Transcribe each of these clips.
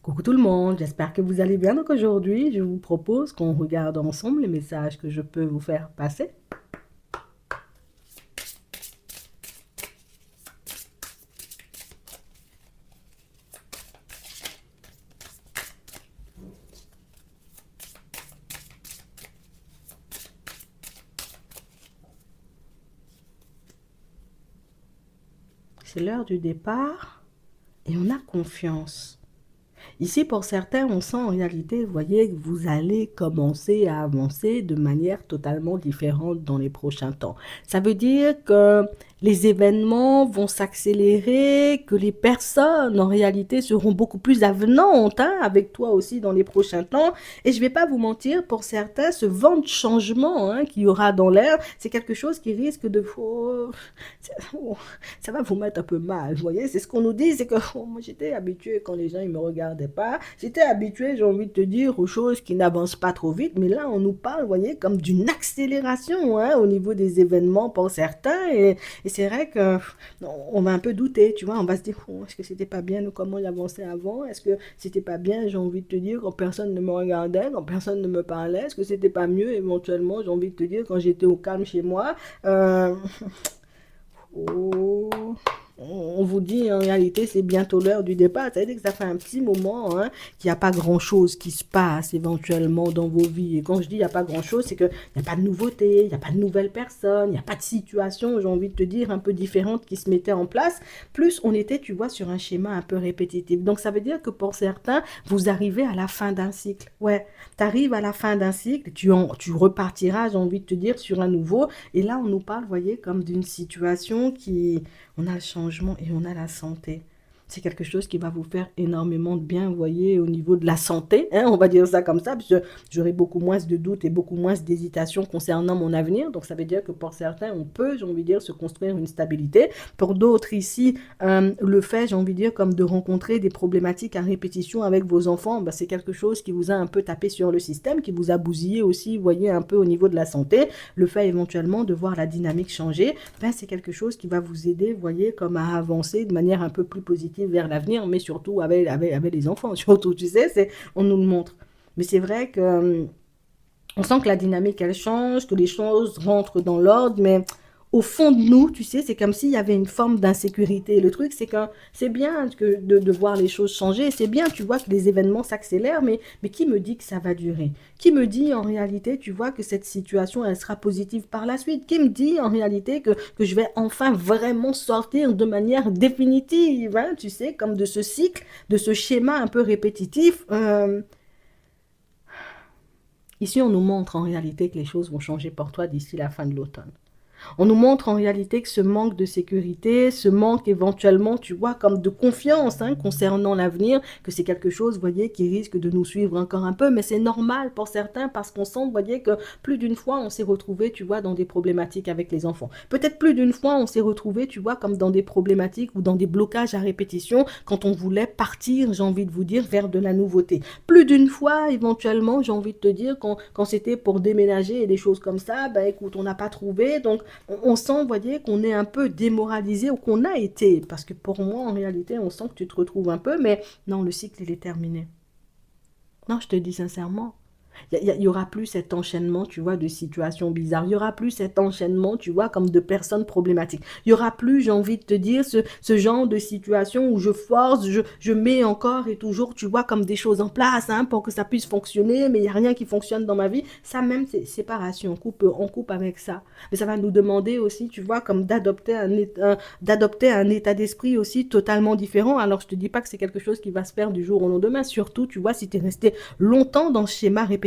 Coucou tout le monde, j'espère que vous allez bien. Donc aujourd'hui, je vous propose qu'on regarde ensemble les messages que je peux vous faire passer. C'est l'heure du départ et on a confiance. Ici, pour certains, on sent en réalité, vous voyez, que vous allez commencer à avancer de manière totalement différente dans les prochains temps. Ça veut dire que les événements vont s'accélérer, que les personnes en réalité seront beaucoup plus avenantes avec toi aussi dans les prochains temps. Et je ne vais pas vous mentir, pour certains, ce vent de changement qu'il y aura dans l'air, c'est quelque chose qui risque de... Oh, ça va vous mettre un peu mal, vous voyez. C'est ce qu'on nous dit, c'est que moi j'étais habituée quand les gens ils me regardaient pas. J'étais habituée, j'ai envie de te dire, aux choses qui n'avancent pas trop vite. Mais là, on nous parle, vous voyez, comme d'une accélération au niveau des événements pour certains. Et c'est vrai que on va un peu douter, tu vois. On va se dire, oh, est-ce que c'était pas bien comment j'avançais avant? Est-ce que c'était pas bien, j'ai envie de te dire, quand personne ne me regardait, quand personne ne me parlait? Est-ce que c'était pas mieux, éventuellement, j'ai envie de te dire, quand j'étais au calme chez moi? Oh, on vous dit en réalité c'est bientôt l'heure du départ. Ça veut dire que ça fait un petit moment qu'il n'y a pas grand-chose qui se passe éventuellement dans vos vies. Et quand je dis il n'y a pas grand-chose, c'est qu'il n'y a pas de nouveauté, il n'y a pas de nouvelles personnes, il n'y a pas de situation, j'ai envie de te dire, un peu différente qui se mettait en place. Plus on était, tu vois, sur un schéma un peu répétitif. Donc ça veut dire que pour certains, vous arrivez à la fin d'un cycle. Ouais, tu arrives à la fin d'un cycle, tu repartiras, j'ai envie de te dire, sur un nouveau. Et là, on nous parle, vous voyez, comme d'une situation qui... On a le changement et on a la santé. C'est quelque chose qui va vous faire énormément de bien, vous voyez, au niveau de la santé, on va dire ça comme ça, parce que j'aurai beaucoup moins de doutes et beaucoup moins d'hésitation concernant mon avenir. Donc ça veut dire que pour certains, on peut, j'ai envie de dire, se construire une stabilité. Pour d'autres ici, le fait, j'ai envie de dire, comme de rencontrer des problématiques à répétition avec vos enfants, ben, c'est quelque chose qui vous a un peu tapé sur le système, qui vous a bousillé aussi, vous voyez, un peu au niveau de la santé. Le fait éventuellement de voir la dynamique changer, ben, c'est quelque chose qui va vous aider, vous voyez, comme à avancer de manière un peu plus positive vers l'avenir, mais surtout avec les enfants, surtout, tu sais, on nous le montre. Mais c'est vrai que on sent que la dynamique, elle change, que les choses rentrent dans l'ordre, mais au fond de nous, tu sais, c'est comme s'il y avait une forme d'insécurité. Le truc, c'est que c'est bien de voir les choses changer, c'est bien, tu vois, que les événements s'accélèrent, mais qui me dit que ça va durer? Qui me dit en réalité, tu vois, que cette situation, elle sera positive par la suite? Qui me dit en réalité que je vais enfin vraiment sortir de manière définitive, tu sais, comme de ce cycle, de ce schéma un peu répétitif Ici, on nous montre en réalité que les choses vont changer pour toi d'ici la fin de l'automne. On nous montre en réalité que ce manque de sécurité, ce manque éventuellement, tu vois, comme de confiance concernant l'avenir, que c'est quelque chose, vous voyez, qui risque de nous suivre encore un peu, mais c'est normal pour certains parce qu'on sent, vous voyez, que plus d'une fois, on s'est retrouvé, tu vois, dans des problématiques avec les enfants. Peut-être plus d'une fois, on s'est retrouvé, tu vois, comme dans des problématiques ou dans des blocages à répétition quand on voulait partir, j'ai envie de vous dire, vers de la nouveauté. Plus d'une fois, éventuellement, j'ai envie de te dire, quand c'était pour déménager et des choses comme ça, ben écoute, on n'a pas trouvé, donc on sent, vous voyez, qu'on est un peu démoralisé ou qu'on a été. Parce que pour moi, en réalité, on sent que tu te retrouves un peu, mais non, le cycle, il est terminé. Non, je te dis sincèrement. Il y aura plus cet enchaînement, tu vois, de situations bizarres. Il y aura plus cet enchaînement, tu vois, comme de personnes problématiques. Il y aura plus, j'ai envie de te dire, ce genre de situation où je force, je mets encore et toujours, tu vois, comme des choses en place pour que ça puisse fonctionner, mais il n'y a rien qui fonctionne dans ma vie. Ça même, c'est séparation. On coupe avec ça. Mais ça va nous demander aussi, tu vois, comme d'adopter un état d'esprit aussi totalement différent. Alors, je te dis pas que c'est quelque chose qui va se faire du jour au lendemain. Surtout, tu vois, si tu es resté longtemps dans ce schéma répétitif-là.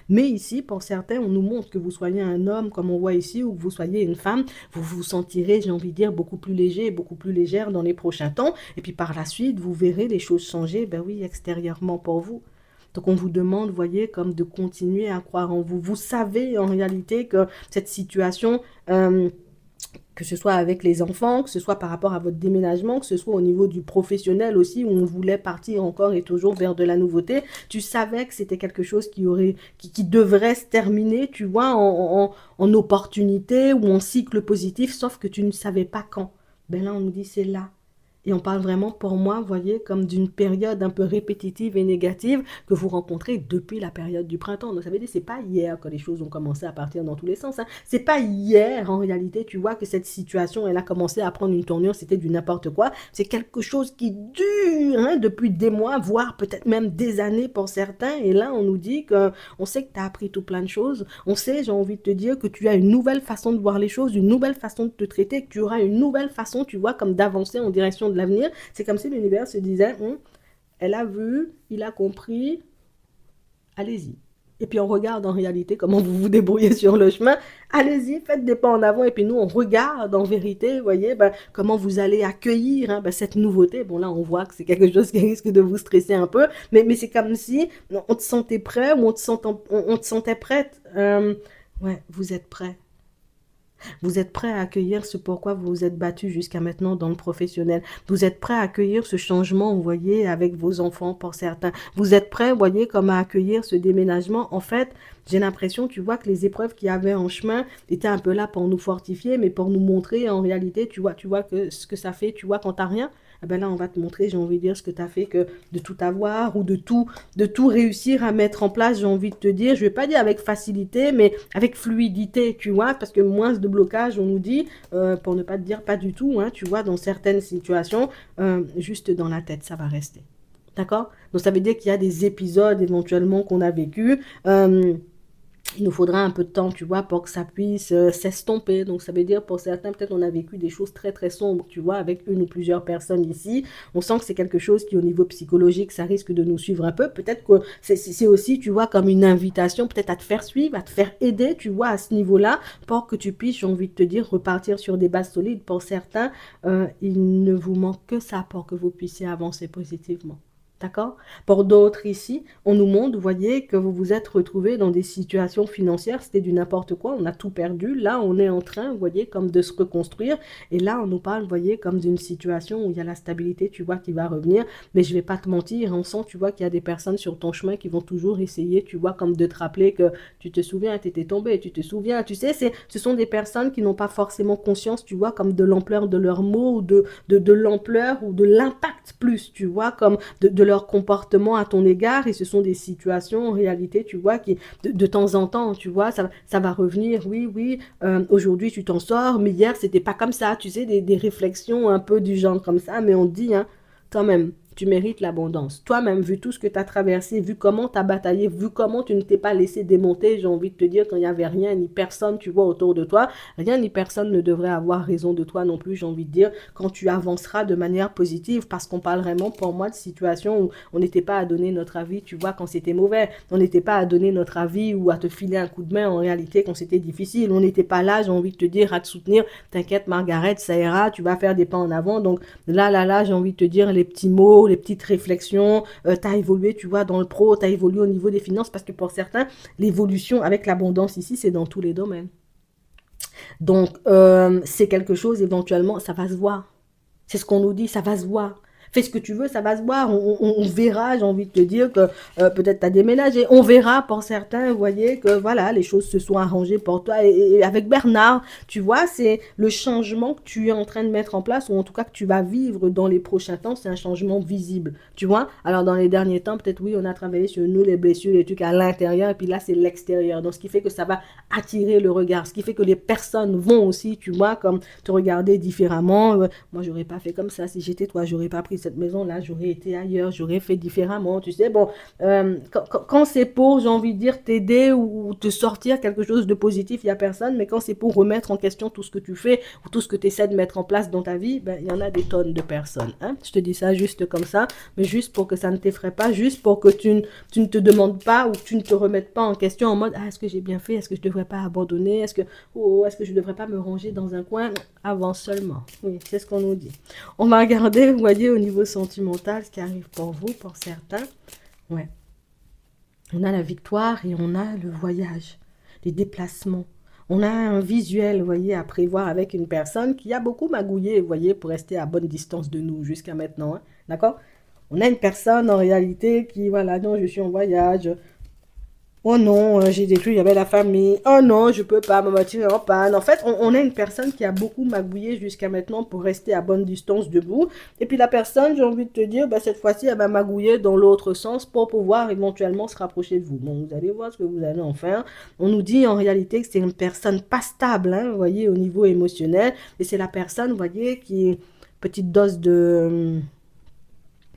Mais ici, pour certains, on nous montre que vous soyez un homme, comme on voit ici, ou que vous soyez une femme, vous vous sentirez, j'ai envie de dire, beaucoup plus léger, beaucoup plus légère dans les prochains temps. Et puis par la suite, vous verrez les choses changer, ben oui, extérieurement pour vous. Donc on vous demande, vous voyez, comme de continuer à croire en vous. Vous savez en réalité que cette situation, que ce soit avec les enfants, que ce soit par rapport à votre déménagement, que ce soit au niveau du professionnel aussi, où on voulait partir encore et toujours vers de la nouveauté, tu savais que c'était quelque chose qui devrait se terminer, tu vois, en opportunité ou en cycle positif, sauf que tu ne savais pas quand. Ben là, on nous dit c'est là. Et on parle vraiment, pour moi, vous voyez, comme d'une période un peu répétitive et négative que vous rencontrez depuis la période du printemps. Donc, ça veut dire que c'est pas hier que les choses ont commencé à partir dans tous les sens. Hein. C'est pas hier, en réalité, tu vois, que cette situation, elle a commencé à prendre une tournure, c'était du n'importe quoi. C'est quelque chose qui dure hein, depuis des mois, voire peut-être même des années pour certains. Et là, on nous dit que, on sait que tu as appris tout plein de choses. On sait, j'ai envie de te dire, que tu as une nouvelle façon de voir les choses, une nouvelle façon de te traiter, que tu auras une nouvelle façon, tu vois, comme d'avancer en direction de l'avenir. C'est comme si l'univers se disait, elle a vu, il a compris, allez-y. Et puis on regarde en réalité comment vous vous débrouillez sur le chemin. Allez-y, faites des pas en avant. Et puis nous, on regarde en vérité, vous voyez, comment vous allez accueillir hein, cette nouveauté. Bon, là, on voit que c'est quelque chose qui risque de vous stresser un peu. Mais c'est comme si on te sentait prêt ou on te sentait prête. Ouais, vous êtes prêt. Vous êtes prêt à accueillir ce pourquoi vous vous êtes battu jusqu'à maintenant dans le professionnel. Vous êtes prêt à accueillir ce changement, vous voyez, avec vos enfants pour certains. Vous êtes prêt, vous voyez, comme à accueillir ce déménagement. En fait, j'ai l'impression, tu vois, que les épreuves qu'il y avait en chemin étaient un peu là pour nous fortifier, mais pour nous montrer en réalité, tu vois que ce que ça fait, tu vois, quand t'as rien, eh ben là, on va te montrer, j'ai envie de dire, ce que tu as fait, que de tout avoir ou de tout réussir à mettre en place, j'ai envie de te dire, je ne vais pas dire avec facilité, mais avec fluidité, tu vois, parce que moins de blocage, on nous dit, pour ne pas te dire pas du tout, hein, tu vois, dans certaines situations, juste dans la tête, ça va rester. D'accord? Donc ça veut dire qu'il y a des épisodes éventuellement qu'on a vécu. Il nous faudra un peu de temps, tu vois, pour que ça puisse s'estomper. Donc, ça veut dire, pour certains, peut-être on a vécu des choses très, très sombres, tu vois, avec une ou plusieurs personnes ici. On sent que c'est quelque chose qui, au niveau psychologique, ça risque de nous suivre un peu. Peut-être que c'est aussi, tu vois, comme une invitation, peut-être à te faire suivre, à te faire aider, tu vois, à ce niveau-là, pour que tu puisses, j'ai envie de te dire, repartir sur des bases solides. Pour certains, il ne vous manque que ça pour que vous puissiez avancer positivement. D'accord? Pour d'autres ici, on nous montre, vous voyez, que vous vous êtes retrouvés dans des situations financières, c'était du n'importe quoi, on a tout perdu. Là, on est en train, vous voyez, comme de se reconstruire. Et là, on nous parle, vous voyez, comme d'une situation où il y a la stabilité, tu vois, qui va revenir. Mais je vais pas te mentir, on sent, tu vois, qu'il y a des personnes sur ton chemin qui vont toujours essayer, tu vois, comme de te rappeler que tu te souviens, tu étais tombé, tu te souviens, tu sais, ce sont des personnes qui n'ont pas forcément conscience, tu vois, comme de l'ampleur de leurs mots ou de l'ampleur ou de l'impact plus, tu vois, comme de leur comportement à ton égard. Et ce sont des situations, en réalité, tu vois, qui, de temps en temps, tu vois, ça va revenir. Oui, oui, aujourd'hui, tu t'en sors, mais hier, c'était pas comme ça. Tu sais, des réflexions un peu du genre comme ça. Mais on dit, hein, quand même, tu mérites l'abondance. Toi-même, vu tout ce que tu as traversé, vu comment tu as bataillé, vu comment tu ne t'es pas laissé démonter, j'ai envie de te dire, quand il n'y avait rien ni personne, tu vois, autour de toi, rien ni personne ne devrait avoir raison de toi non plus, j'ai envie de dire, quand tu avanceras de manière positive, parce qu'on parle vraiment, pour moi, de situations où on n'était pas à donner notre avis, tu vois, quand c'était mauvais. On n'était pas à donner notre avis ou à te filer un coup de main, en réalité, quand c'était difficile. On n'était pas là, j'ai envie de te dire, à te soutenir. T'inquiète, Margaret, ça ira, tu vas faire des pas en avant. Donc là, j'ai envie de te dire les petits mots, les petites réflexions. Tu as évolué, tu vois, dans le pro, tu as évolué au niveau des finances, parce que pour certains, l'évolution avec l'abondance ici, c'est dans tous les domaines. Donc, c'est quelque chose, éventuellement, ça va se voir. C'est ce qu'on nous dit, ça va se voir. Fais ce que tu veux, ça va se voir. On verra, j'ai envie de te dire que peut-être tu as déménagé. On verra pour certains, vous voyez, que voilà, les choses se sont arrangées pour toi. Et avec Bernard, tu vois, c'est le changement que tu es en train de mettre en place, ou en tout cas que tu vas vivre dans les prochains temps, c'est un changement visible. Tu vois, alors dans les derniers temps, peut-être oui, on a travaillé sur nous, les blessures, les trucs à l'intérieur, et puis là, c'est l'extérieur. Donc, ce qui fait que ça va attirer le regard, ce qui fait que les personnes vont aussi, tu vois, comme te regarder différemment. Moi, j'aurais pas fait comme ça. Si j'étais toi, j'aurais pas pris cette maison-là, j'aurais été ailleurs, j'aurais fait différemment. Tu sais, bon, quand c'est pour, j'ai envie de dire, t'aider ou te sortir quelque chose de positif, il n'y a personne. Mais quand c'est pour remettre en question tout ce que tu fais ou tout ce que tu essaies de mettre en place dans ta vie, ben, il y en a des tonnes de personnes. Hein. Je te dis ça juste comme ça, mais juste pour que ça ne t'effraie pas, juste pour que tu ne te demandes pas ou que tu ne te remettes pas en question en mode, ah, est-ce que j'ai bien fait? Est-ce que je ne devrais pas abandonner? Est-ce que je ne devrais pas me ranger dans un coin? Avance seulement. Oui, c'est ce qu'on nous dit. On va regarder, vous voyez, au niveau sentimental, ce qui arrive pour vous, pour certains. Ouais. On a la victoire et on a le voyage, les déplacements. On a un visuel, vous voyez, à prévoir avec une personne qui a beaucoup magouillé, vous voyez, pour rester à bonne distance de nous jusqu'à maintenant. Hein, d'accord? On a une personne, en réalité, qui, voilà, non, je suis en voyage, Oh non, j'ai détruit, il y avait la famille. Oh non, je peux pas, ma voiture est en panne. En fait, on a une personne qui a beaucoup magouillé jusqu'à maintenant pour rester à bonne distance de vous. Et puis la personne, j'ai envie de te dire, bah, cette fois-ci, elle va magouiller dans l'autre sens pour pouvoir éventuellement se rapprocher de vous. Bon, vous allez voir ce que vous allez en faire. On nous dit en réalité que c'est une personne pas stable, hein, vous voyez, au niveau émotionnel. Et c'est la personne, vous voyez, qui petite dose de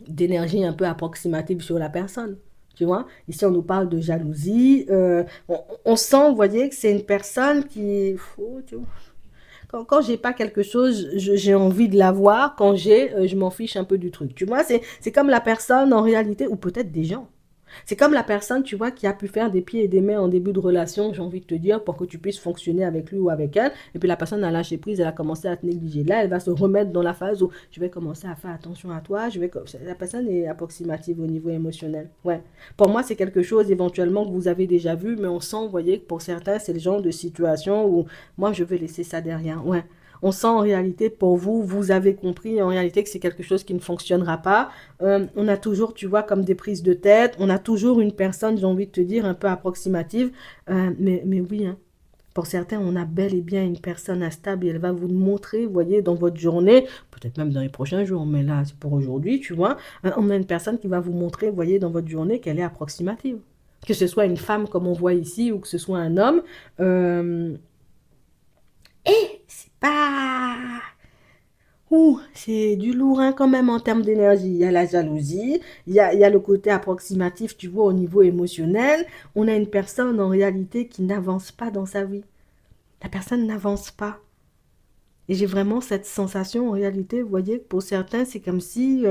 d'énergie un peu approximative sur la personne. Tu vois, ici on nous parle de jalousie. On sent, vous voyez, que c'est une personne qui. Oh, tu vois, quand j'ai pas quelque chose, j'ai envie de l'avoir. Quand j'ai, je m'en fiche un peu du truc. Tu vois, c'est comme la personne en réalité, ou peut-être des gens. C'est comme la personne, tu vois, qui a pu faire des pieds et des mains en début de relation, j'ai envie de te dire, pour que tu puisses fonctionner avec lui ou avec elle. Et puis la personne a lâché prise, elle a commencé à te négliger. Là, elle va se remettre dans la phase où je vais commencer à faire attention à toi. La personne est approximative au niveau émotionnel. Ouais. Pour moi, c'est quelque chose éventuellement que vous avez déjà vu, mais on sent, vous voyez, que pour certains, c'est le genre de situation où moi, je vais laisser ça derrière. Ouais. On sent en réalité, pour vous, vous avez compris en réalité que c'est quelque chose qui ne fonctionnera pas. On a toujours, tu vois, comme des prises de tête. On a toujours une personne, j'ai envie de te dire, un peu approximative. Mais oui, hein, pour certains, on a bel et bien une personne instable et elle va vous le montrer, vous voyez, dans votre journée, peut-être même dans les prochains jours, mais là, c'est pour aujourd'hui, tu vois. On a une personne qui va vous montrer, vous voyez, dans votre journée qu'elle est approximative. Que ce soit une femme comme on voit ici ou que ce soit un homme. Euh, et c'est pas... Ouh, c'est du lourd hein, quand même en termes d'énergie. Il y a la jalousie, il y a le côté approximatif, tu vois, au niveau émotionnel. On a une personne en réalité qui n'avance pas dans sa vie. La personne n'avance pas. Et j'ai vraiment cette sensation en réalité, vous voyez, que pour certains, c'est comme si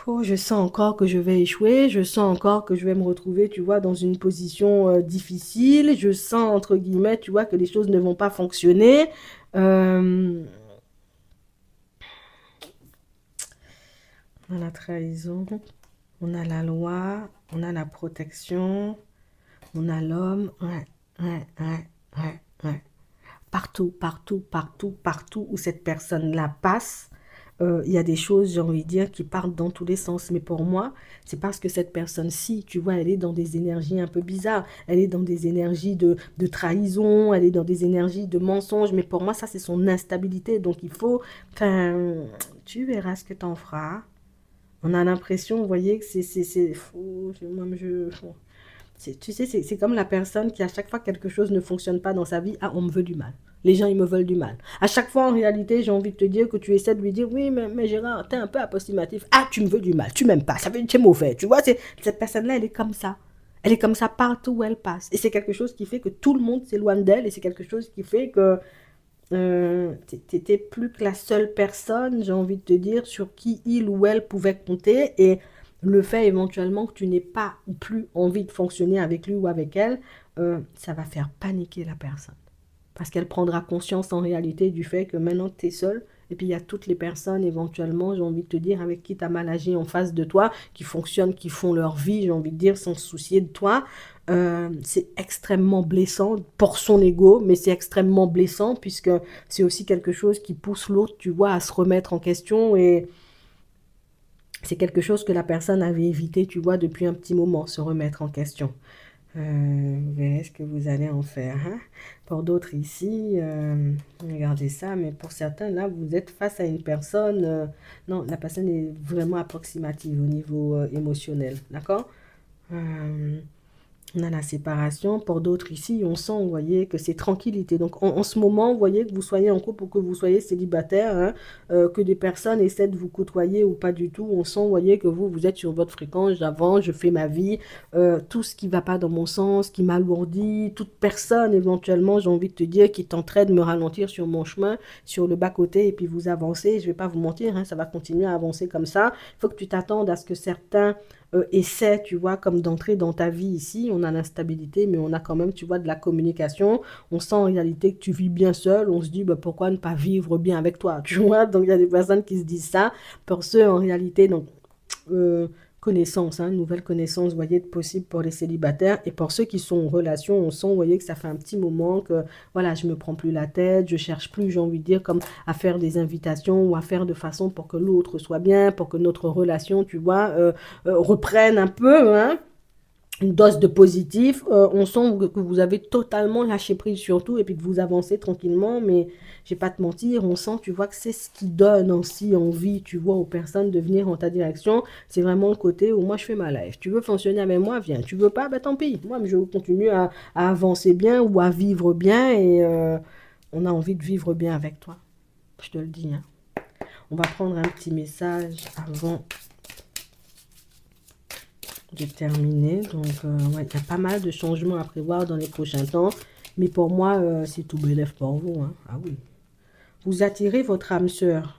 oh, je sens encore que je vais échouer, je sens encore que je vais me retrouver, tu vois, dans une position difficile. Je sens, entre guillemets, tu vois, que les choses ne vont pas fonctionner. Euh, on a la trahison. On a la loi, on a la protection, on a l'homme. Ouais, ouais, ouais, ouais, ouais. Partout, partout, partout, partout où cette personne-là passe, il y a des choses, j'ai envie de dire, qui partent dans tous les sens. Mais pour moi, c'est parce que cette personne-ci, tu vois, elle est dans des énergies un peu bizarres. Elle est dans des énergies de trahison, elle est dans des énergies de mensonge. Mais pour moi, ça, c'est son instabilité. Donc, il faut... Enfin, tu verras ce que t'en feras. On a l'impression, vous voyez, que c'est fou. Tu sais, c'est comme la personne qui, à chaque fois que quelque chose ne fonctionne pas dans sa vie, ah, on me veut du mal. Les gens, ils me veulent du mal. À chaque fois, en réalité, j'ai envie de te dire que tu essaies de lui dire, oui, mais Gérard, t'es un peu approximatif. Ah, tu me veux du mal, tu m'aimes pas, ça veut dire que tu es mauvais. Tu vois, cette personne-là, elle est comme ça. Elle est comme ça partout où elle passe. Et c'est quelque chose qui fait que tout le monde s'éloigne d'elle. Et c'est quelque chose qui fait que t'étais plus que la seule personne, j'ai envie de te dire, sur qui il ou elle pouvait compter. Et le fait éventuellement que tu n'aies pas ou plus envie de fonctionner avec lui ou avec elle, ça va faire paniquer la personne. Parce qu'elle prendra conscience en réalité du fait que maintenant tu es seule. Et puis il y a toutes les personnes éventuellement, j'ai envie de te dire, avec qui tu as mal agi en face de toi, qui fonctionnent, qui font leur vie, j'ai envie de dire, sans se soucier de toi. C'est extrêmement blessant pour son ego, mais c'est extrêmement blessant puisque c'est aussi quelque chose qui pousse l'autre, tu vois, à se remettre en question et c'est quelque chose que la personne avait évité, tu vois, depuis un petit moment, se remettre en question. Vous verrez ce que vous allez en faire. Hein. Pour d'autres ici, regardez ça, mais pour certains, là, vous êtes face à une personne. Non, la personne est vraiment approximative au niveau émotionnel. D'accord. On a la séparation. Pour d'autres ici, on sent, vous voyez, que c'est tranquillité. Donc, en ce moment, vous voyez que vous soyez en couple ou que vous soyez célibataire, hein, que des personnes essaient de vous côtoyer ou pas du tout. On sent, vous voyez, que vous êtes sur votre fréquence. J'avance, je fais ma vie. Tout ce qui ne va pas dans mon sens, qui m'alourdit, toute personne, éventuellement, j'ai envie de te dire, qui tenterait de me ralentir sur mon chemin, sur le bas-côté, et puis vous avancez. Je ne vais pas vous mentir, hein, ça va continuer à avancer comme ça. Il faut que tu t'attendes à ce que certains essaie, tu vois, comme d'entrer dans ta vie ici. On a l'instabilité, mais on a quand même, tu vois, de la communication. On sent en réalité que tu vis bien seul. On se dit, bah, pourquoi ne pas vivre bien avec toi, tu vois. Donc, il y a des personnes qui se disent ça. Pour ceux, en réalité, donc, euh, connaissance, hein, nouvelle connaissance, vous voyez, possible pour les célibataires. Et pour ceux qui sont en relation, on sent, vous voyez, que ça fait un petit moment que, voilà, je me prends plus la tête, je cherche plus, j'ai envie de dire, comme à faire des invitations ou à faire de façon pour que l'autre soit bien, pour que notre relation, tu vois, reprenne un peu, hein. une dose de positif. On sent que vous avez totalement lâché prise sur tout et puis que vous avancez tranquillement, mais je vais pas te mentir, on sent, tu vois, que c'est ce qui donne aussi envie, tu vois, aux personnes de venir en ta direction. C'est vraiment le côté où moi je fais ma life. Tu veux fonctionner avec moi, viens. Tu veux pas, ben tant pis. Moi, je continue à avancer bien ou à vivre bien et on a envie de vivre bien avec toi. Je te le dis, hein. On va prendre un petit message avant de terminer. Donc, ouais, il y a pas mal de changements à prévoir dans les prochains temps. Mais pour moi, c'est tout bénef pour vous, hein. Ah oui. Vous attirez votre âme sœur.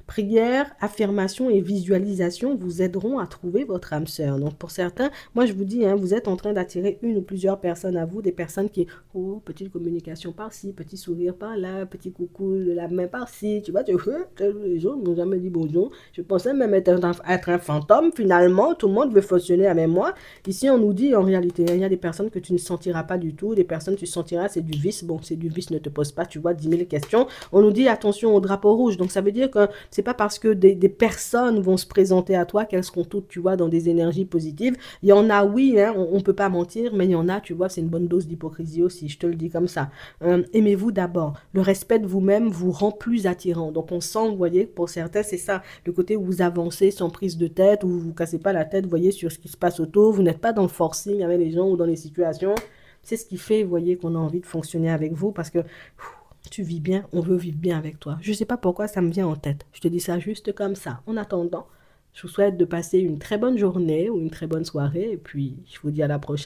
Prière, affirmation et visualisation vous aideront à trouver votre âme sœur. Donc pour certains, moi je vous dis, hein, vous êtes en train d'attirer une ou plusieurs personnes à vous, des personnes qui, oh, petite communication par-ci, petit sourire par-là, petit coucou de la main par-ci, tu vois, les gens ne m'ont jamais dit bonjour. Je pensais même être un fantôme, finalement, tout le monde veut fonctionner avec moi. Ici, on nous dit, en réalité, il y a des personnes que tu ne sentiras pas du tout, des personnes que tu sentiras, c'est du vice. Bon, c'est du vice, ne te pose pas, tu vois, 10 000 questions. On nous dit, attention au drapeau rouge. Donc, ça veut dire que c'est pas parce que des personnes vont se présenter à toi qu'elles seront toutes, tu vois, dans des énergies positives. Il y en a, oui, hein, on peut pas mentir, mais il y en a, tu vois, c'est une bonne dose d'hypocrisie aussi, je te le dis comme ça. Aimez-vous d'abord. Le respect de vous-même vous rend plus attirant. Donc, on sent, vous voyez, pour certains, c'est ça, le côté où vous avancez sans prise de tête, où vous vous cassez pas la tête, vous voyez, sur ce qui se passe autour. Vous n'êtes pas dans le forcing avec les gens ou dans les situations. C'est ce qui fait, vous voyez, qu'on a envie de fonctionner avec vous parce que tu vis bien, on veut vivre bien avec toi. Je ne sais pas pourquoi ça me vient en tête. Je te dis ça juste comme ça. En attendant, je vous souhaite de passer une très bonne journée ou une très bonne soirée et puis je vous dis à la prochaine.